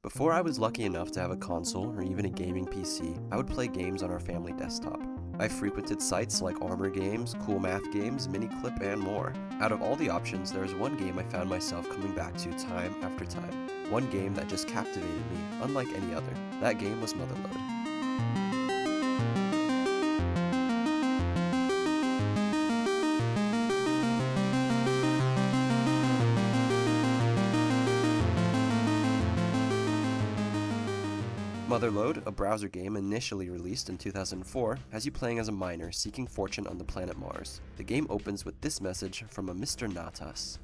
Before I was lucky enough to have a console or even a gaming PC, I would play games on our family desktop. I frequented sites like Armor Games, Cool Math Games, Miniclip, and more. Out of all the options, there is one game I found myself coming back to time after time. One game that just captivated me, unlike any other. That game was MotherLoad. MotherLoad, a browser game initially released in 2004, has you playing as a miner seeking fortune on the planet Mars. The game opens with this message from a Mr. Natas.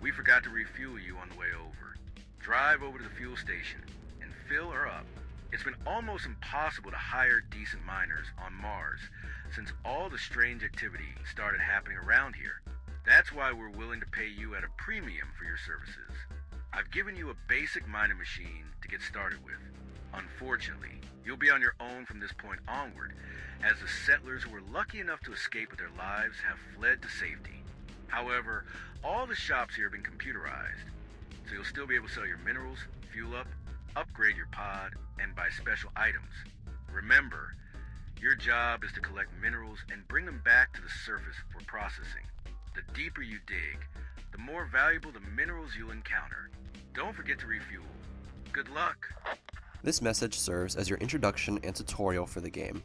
We forgot to refuel you on the way over. Drive over to the fuel station and fill her up. It's been almost impossible to hire decent miners on Mars since all the strange activity started happening around here. That's why we're willing to pay you at a premium for your services. I've given you a basic mining machine to get started with. Unfortunately, you'll be on your own from this point onward, as the settlers who were lucky enough to escape with their lives have fled to safety. However, all the shops here have been computerized, so you'll still be able to sell your minerals, fuel up, upgrade your pod, and buy special items. Remember, your job is to collect minerals and bring them back to the surface for processing. The deeper you dig, the more valuable the minerals you'll encounter. Don't forget to refuel. Good luck! This message serves as your introduction and tutorial for the game.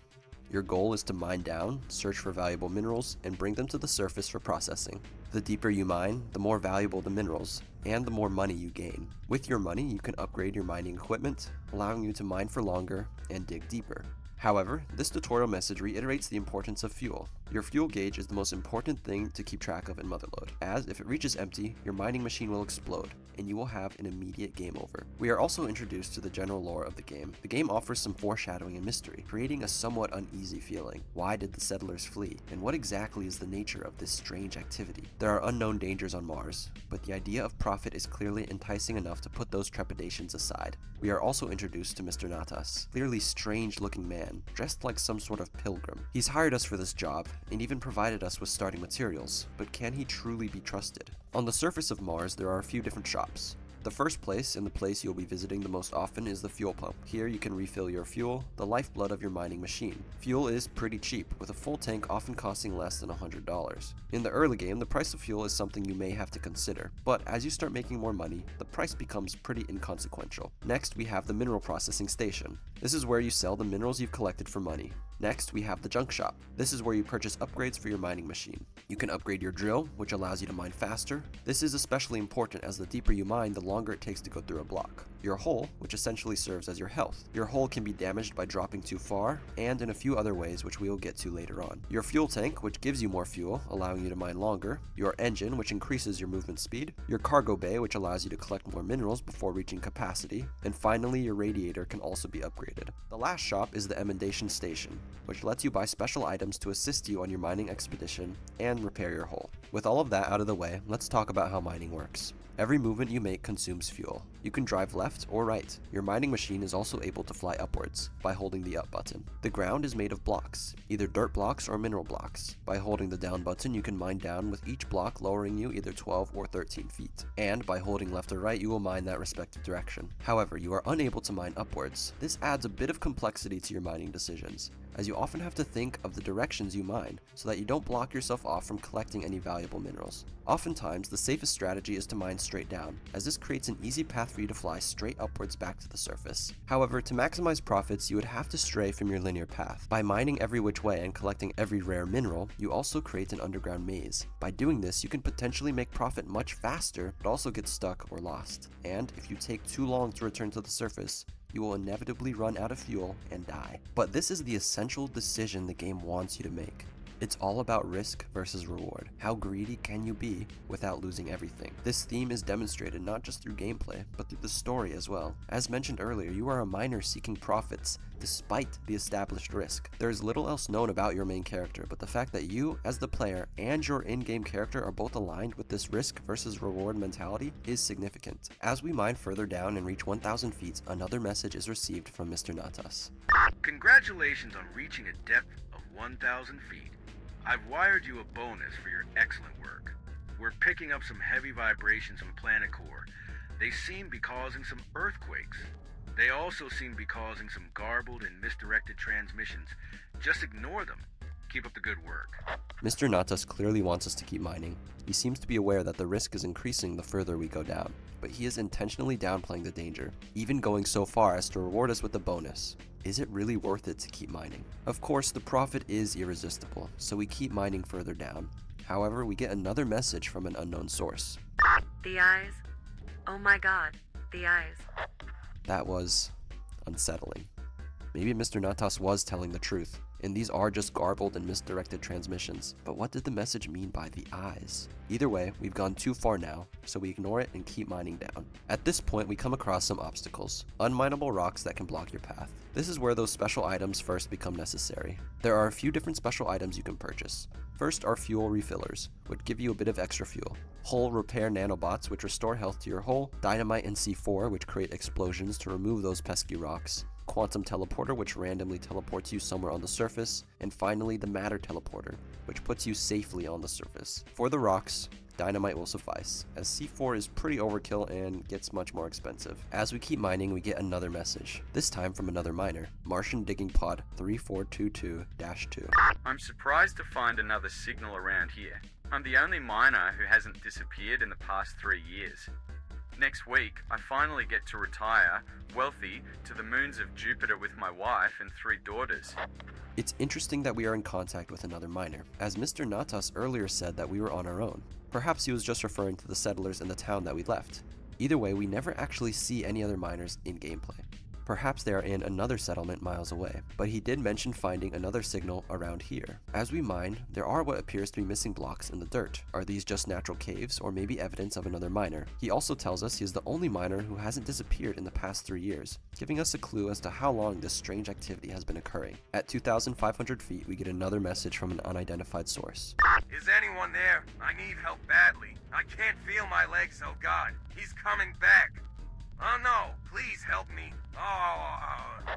Your goal is to mine down, search for valuable minerals, and bring them to the surface for processing. The deeper you mine, the more valuable the minerals, and the more money you gain. With your money, you can upgrade your mining equipment, allowing you to mine for longer and dig deeper. However, this tutorial message reiterates the importance of fuel. Your fuel gauge is the most important thing to keep track of in MotherLoad, as if it reaches empty, your mining machine will explode, and you will have an immediate game over. We are also introduced to the general lore of the game. The game offers some foreshadowing and mystery, creating a somewhat uneasy feeling. Why did the settlers flee, and what exactly is the nature of this strange activity? There are unknown dangers on Mars, but the idea of profit is clearly enticing enough to put those trepidations aside. We are also introduced to Mr. Natas, clearly strange-looking man, dressed like some sort of pilgrim. He's hired us for this job, and even provided us with starting materials, but can he truly be trusted? On the surface of Mars, there are a few different shops. The first place, and the place you'll be visiting the most often, is the fuel pump. Here you can refill your fuel, the lifeblood of your mining machine. Fuel is pretty cheap, with a full tank often costing less than $100. In the early game, the price of fuel is something you may have to consider, but as you start making more money, the price becomes pretty inconsequential. Next, we have the mineral processing station. This is where you sell the minerals you've collected for money. Next, we have the junk shop. This is where you purchase upgrades for your mining machine. You can upgrade your drill, which allows you to mine faster. This is especially important as the deeper you mine, the longer it takes to go through a block. Your hull, which essentially serves as your health. Your hull can be damaged by dropping too far, and in a few other ways which we will get to later on. Your fuel tank, which gives you more fuel, allowing you to mine longer. Your engine, which increases your movement speed. Your cargo bay, which allows you to collect more minerals before reaching capacity. And finally, your radiator can also be upgraded. The last shop is the emendation station, which lets you buy special items to assist you on your mining expedition and repair your hull. With all of that out of the way, let's talk about how mining works. Every movement you make consumes fuel. You can drive left or right. Your mining machine is also able to fly upwards by holding the up button. The ground is made of blocks, either dirt blocks or mineral blocks. By holding the down button, you can mine down with each block lowering you either 12 or 13 feet. And by holding left or right, you will mine that respective direction. However, you are unable to mine upwards. This adds a bit of complexity to your mining decisions, as you often have to think of the directions you mine so that you don't block yourself off from collecting any valuable minerals. Oftentimes, the safest strategy is to mine straight down, as this creates an easy path for you to fly straight upwards back to the surface. However, to maximize profits, you would have to stray from your linear path. By mining every which way and collecting every rare mineral, you also create an underground maze. By doing this, you can potentially make profit much faster, but also get stuck or lost. And if you take too long to return to the surface, you will inevitably run out of fuel and die. But this is the essential decision the game wants you to make. It's all about risk versus reward. How greedy can you be without losing everything? This theme is demonstrated not just through gameplay, but through the story as well. As mentioned earlier, you are a miner seeking profits despite the established risk. There is little else known about your main character, but the fact that you, as the player, and your in-game character are both aligned with this risk versus reward mentality is significant. As we mine further down and reach 1,000 feet, another message is received from Mr. Natas. Congratulations on reaching a depth of 1,000 feet. I've wired you a bonus for your excellent work. We're picking up some heavy vibrations from planet core. They seem to be causing some earthquakes. They also seem to be causing some garbled and misdirected transmissions. Just ignore them. Keep up the good work. Mr. Natas clearly wants us to keep mining. He seems to be aware that the risk is increasing the further we go down, but he is intentionally downplaying the danger, even going so far as to reward us with a bonus. Is it really worth it to keep mining? Of course, the profit is irresistible, so we keep mining further down. However, we get another message from an unknown source. The eyes? Oh my god, the eyes. That was unsettling. Maybe Mr. Natas was telling the truth, and these are just garbled and misdirected transmissions. But what did the message mean by the eyes? Either way, we've gone too far now, so we ignore it and keep mining down. At this point, we come across some obstacles, unminable rocks that can block your path. This is where those special items first become necessary. There are a few different special items you can purchase. First are fuel refillers, which give you a bit of extra fuel. Hull repair nanobots, which restore health to your hull. Dynamite and C4, which create explosions to remove those pesky rocks. Quantum teleporter, which randomly teleports you somewhere on the surface, and finally the matter teleporter, which puts you safely on the surface. For the rocks, dynamite will suffice, as C4 is pretty overkill and gets much more expensive. As we keep mining, we get another message, this time from another miner, Martian Digging Pod 3422-2. I'm surprised to find another signal around here. I'm the only miner who hasn't disappeared in the past 3 years. Next week, I finally get to retire, wealthy, to the moons of Jupiter with my wife and 3 daughters. It's interesting that we are in contact with another miner, as Mr. Natas earlier said that we were on our own. Perhaps he was just referring to the settlers in the town that we left. Either way, we never actually see any other miners in gameplay. Perhaps they are in another settlement miles away, but he did mention finding another signal around here. As we mine, there are what appears to be missing blocks in the dirt. Are these just natural caves, or maybe evidence of another miner? He also tells us he is the only miner who hasn't disappeared in the past 3 years, giving us a clue as to how long this strange activity has been occurring. At 2,500 feet, we get another message from an unidentified source. Is anyone there? I need help badly. I can't feel my legs, oh god. He's coming back. Oh no, please help me. Oh.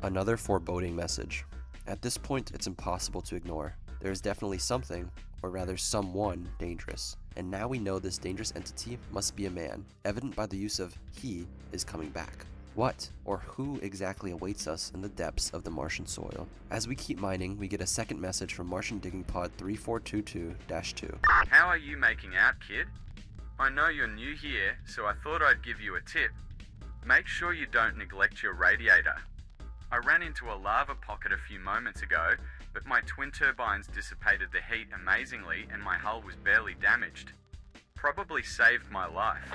Another foreboding message. At this point, it's impossible to ignore. There is definitely something, or rather someone, dangerous. And now we know this dangerous entity must be a man, evident by the use of "he is coming back." What or who exactly awaits us in the depths of the Martian soil? As we keep mining, we get a second message from Martian Digging Pod 3422-2. How are you making out, kid? I know you're new here, so I thought I'd give you a tip. Make sure you don't neglect your radiator. I ran into a lava pocket a few moments ago, but my twin turbines dissipated the heat amazingly and my hull was barely damaged. Probably saved my life.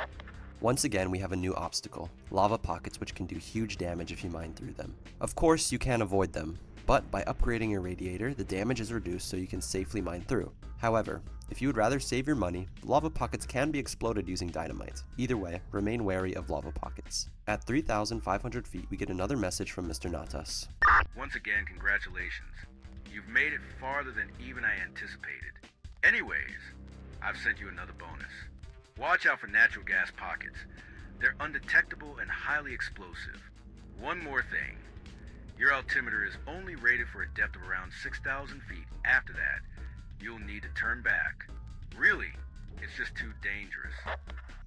Once again, we have a new obstacle, lava pockets, which can do huge damage if you mine through them. Of course, you can avoid them, but by upgrading your radiator, the damage is reduced so you can safely mine through. However, if you would rather save your money, lava pockets can be exploded using dynamite. Either way, remain wary of lava pockets. At 3,500 feet, we get another message from Mr. Natas. Once again, congratulations. You've made it farther than even I anticipated. Anyways, I've sent you another bonus. Watch out for natural gas pockets. They're undetectable and highly explosive. One more thing. Your altimeter is only rated for a depth of around 6,000 feet. After that, you'll need to turn back. Really, it's just too dangerous.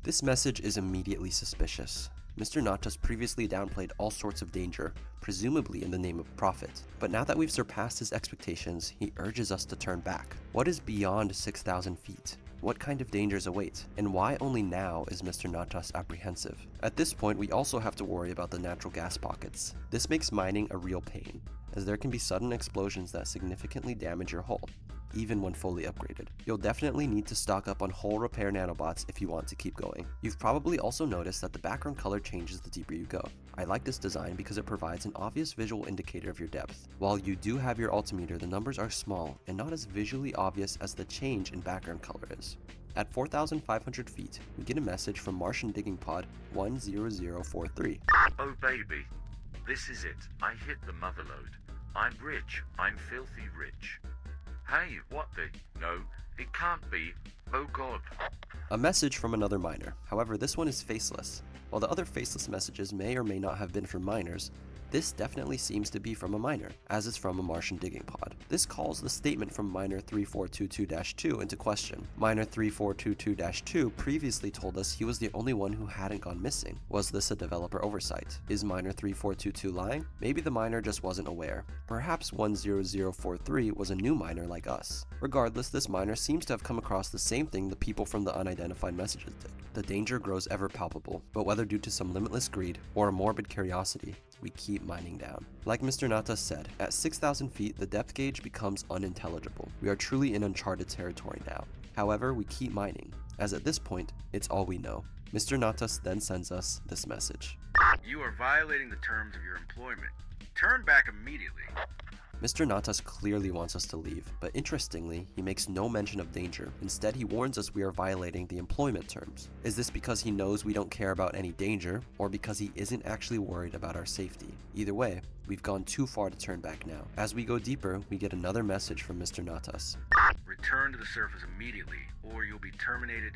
This message is immediately suspicious. Mr. Natas previously downplayed all sorts of danger, presumably in the name of profit. But now that we've surpassed his expectations, he urges us to turn back. What is beyond 6,000 feet? What kind of dangers await? And why only now is Mr. Natas apprehensive? At this point, we also have to worry about the natural gas pockets. This makes mining a real pain, as there can be sudden explosions that significantly damage your hull, even when fully upgraded. You'll definitely need to stock up on hull repair nanobots if you want to keep going. You've probably also noticed that the background color changes the deeper you go. I like this design because it provides an obvious visual indicator of your depth. While you do have your altimeter, the numbers are small and not as visually obvious as the change in background color is. At 4,500 feet, we get a message from Martian Digging Pod 10043. Oh baby, this is it. I hit the MotherLoad. I'm rich. I'm filthy rich. Hey, what the? No, it can't be. Oh god. A message from another miner. However, this one is faceless. While the other faceless messages may or may not have been from miners, This definitely seems to be from a miner, as is from a Martian digging pod. This calls the statement from miner 3422-2 into question. Miner 3422-2 previously told us he was the only one who hadn't gone missing. Was this a developer oversight? Is miner 3422 lying? Maybe the miner just wasn't aware. Perhaps 10043 was a new miner like us. Regardless, this miner seems to have come across the same thing the people from the unidentified messages did. The danger grows ever palpable, but whether due to some limitless greed or a morbid curiosity, we keep mining down. Like Mr. Natas said, at 6,000 feet, the depth gauge becomes unintelligible. We are truly in uncharted territory now. However, we keep mining, as at this point, it's all we know. Mr. Natas then sends us this message. You are violating the terms of your employment. Turn back immediately. Mr. Natas clearly wants us to leave, but interestingly, he makes no mention of danger. Instead, he warns us we are violating the employment terms. Is this because he knows we don't care about any danger, or because he isn't actually worried about our safety? Either way, we've gone too far to turn back now. As we go deeper, we get another message from Mr. Natas. Return to the surface immediately, or you'll be terminated,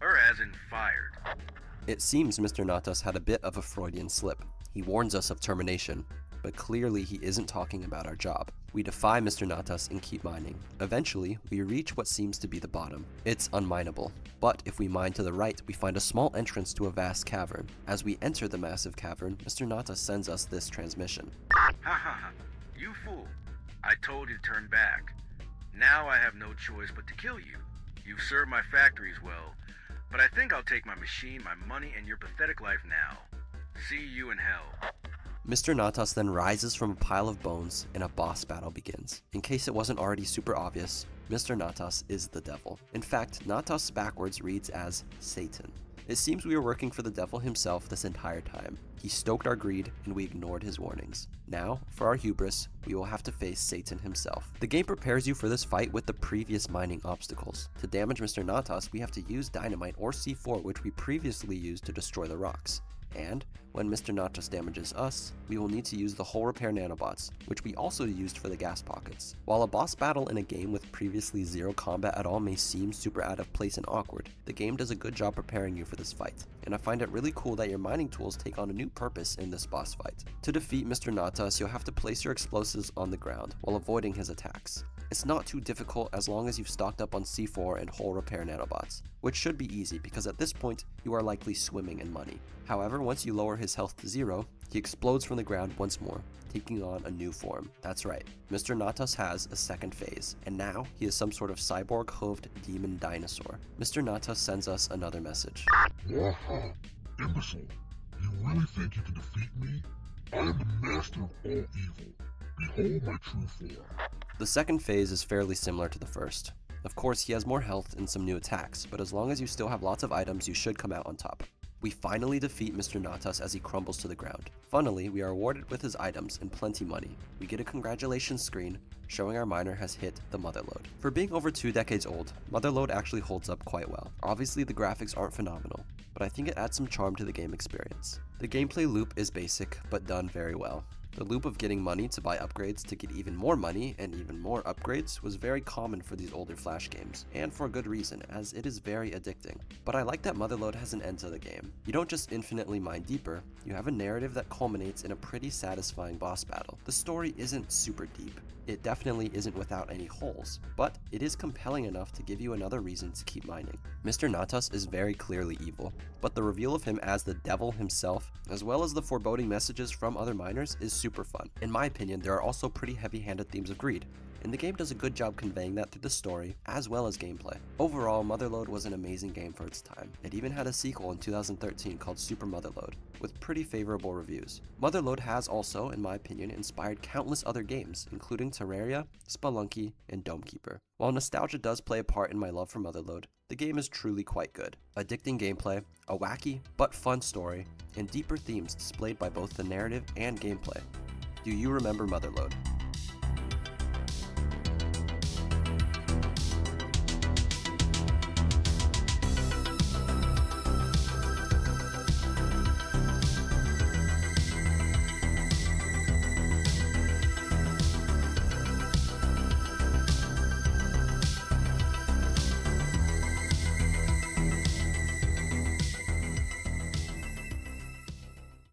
or as in fired. It seems Mr. Natas had a bit of a Freudian slip. He warns us of termination, but clearly he isn't talking about our job. We defy Mr. Natas and keep mining. Eventually, we reach what seems to be the bottom. It's unminable, but if we mine to the right, we find a small entrance to a vast cavern. As we enter the massive cavern, Mr. Natas sends us this transmission. Ha ha ha. You fool. I told you to turn back. Now I have no choice but to kill you. You've served my factories well, but I think I'll take my machine, my money, and your pathetic life now. See you in hell. Mr. Natas then rises from a pile of bones and a boss battle begins. In case it wasn't already super obvious, Mr. Natas is the devil. In fact, Natas backwards reads as Satan. It seems we were working for the devil himself this entire time. He stoked our greed and we ignored his warnings. Now, for our hubris, we will have to face Satan himself. The game prepares you for this fight with the previous mining obstacles. To damage Mr. Natas, we have to use dynamite or C4, which we previously used to destroy the rocks. And when Mr. Natas damages us, we will need to use the hull repair nanobots, which we also used for the gas pockets. While a boss battle in a game with previously zero combat at all may seem super out of place and awkward, the game does a good job preparing you for this fight, and I find it really cool that your mining tools take on a new purpose in this boss fight. To defeat Mr. Natas, you'll have to place your explosives on the ground while avoiding his attacks. It's not too difficult as long as you've stocked up on C4 and hull repair nanobots, which should be easy because at this point, you are likely swimming in money. However, once you lower his health to 0, he explodes from the ground once more, taking on a new form. That's right, Mr. Natas has a second phase, and now he is some sort of cyborg-hooved demon dinosaur. Mr. Natas sends us another message. Aha! Imbecile! You really think you can defeat me? I am the master of all evil. Behold my true form. The second phase is fairly similar to the first. Of course, he has more health and some new attacks, but as long as you still have lots of items, you should come out on top. We finally defeat Mr. Natas as he crumbles to the ground. Funnily, we are awarded with his items and plenty money. We get a congratulations screen showing our miner has hit the MotherLoad. For being over 2 decades old, MotherLoad actually holds up quite well. Obviously, the graphics aren't phenomenal, but I think it adds some charm to the game experience. The gameplay loop is basic, but done very well. The loop of getting money to buy upgrades to get even more money and even more upgrades was very common for these older Flash games, and for a good reason, as it is very addicting. But I like that MotherLoad has an end to the game. You don't just infinitely mine deeper, you have a narrative that culminates in a pretty satisfying boss battle. The story isn't super deep. It definitely isn't without any holes, but it is compelling enough to give you another reason to keep mining. Mr. Natas is very clearly evil, but the reveal of him as the devil himself, as well as the foreboding messages from other miners, is super fun. In my opinion, there are also pretty heavy-handed themes of greed, and the game does a good job conveying that through the story as well as gameplay. Overall, MotherLoad was an amazing game for its time. It even had a sequel in 2013 called Super MotherLoad, with pretty favorable reviews. MotherLoad has also, in my opinion, inspired countless other games, including Terraria, Spelunky, and Domekeeper. While nostalgia does play a part in my love for MotherLoad, the game is truly quite good. Addicting gameplay, a wacky but fun story, and deeper themes displayed by both the narrative and gameplay. Do you remember MotherLoad?